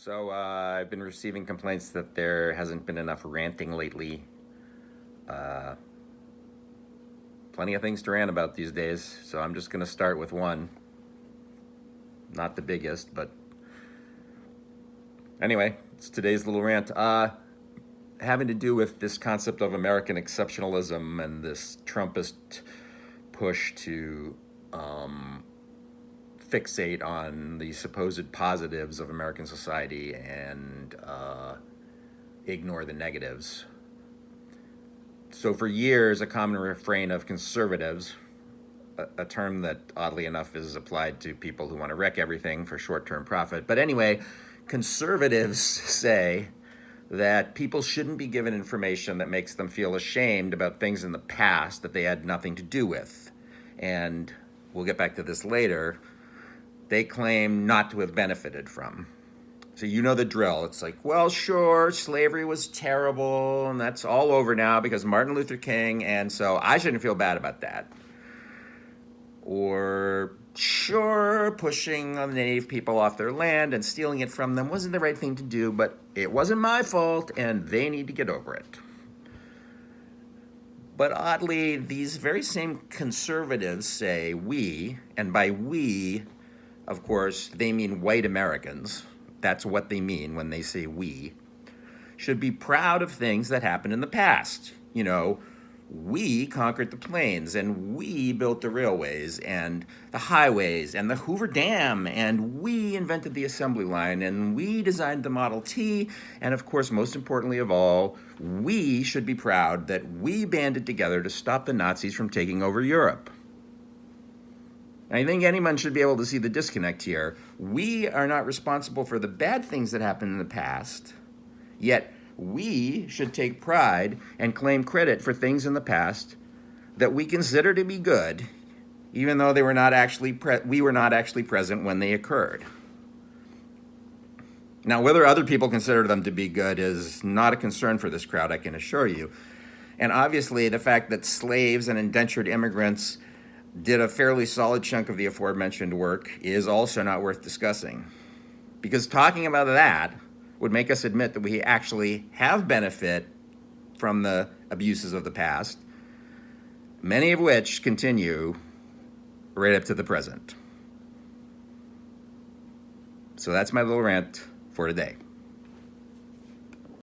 So I've been receiving complaints that there hasn't been enough ranting lately. Uh, Plenty of things to rant about these days, so I'm just going to start with one. Not the biggest, but anyway, it's today's little rant. Having to do with this concept of American exceptionalism and this Trumpist push to fixate on the supposed positives of American society and ignore the negatives. So for years, a common refrain of conservatives, a term that oddly enough is applied to people who want to wreck everything for short-term profit. But anyway, conservatives say that people shouldn't be given information that makes them feel ashamed about things in the past that they had nothing to do with. And we'll get back to this later. They claim not to have benefited from. So you know the drill. It's like, well, sure, slavery was terrible, and that's all over now because Martin Luther King, and so I shouldn't feel bad about that. Or, sure, pushing the native people off their land and stealing it from them wasn't the right thing to do, but it wasn't my fault, and they need to get over it. But oddly, these very same conservatives say we, and by we, of course, they mean white Americans. That's what they mean when they say we, should be proud of things that happened in the past. You know, we conquered the plains, and we built the railways and the highways and the Hoover Dam, and we invented the assembly line, and we designed the Model T, and of course, most importantly of all, we should be proud that we banded together to stop the Nazis from taking over Europe. I think anyone should be able to see the disconnect here. We are not responsible for the bad things that happened in the past, yet we should take pride and claim credit for things in the past that we consider to be good, even though we were not actually present when they occurred. Now, whether other people consider them to be good is not a concern for this crowd, I can assure you. And obviously, the fact that slaves and indentured immigrants did a fairly solid chunk of the aforementioned work is also not worth discussing. Because talking about that would make us admit that we actually have benefit from the abuses of the past, many of which continue right up to the present. So that's my little rant for today.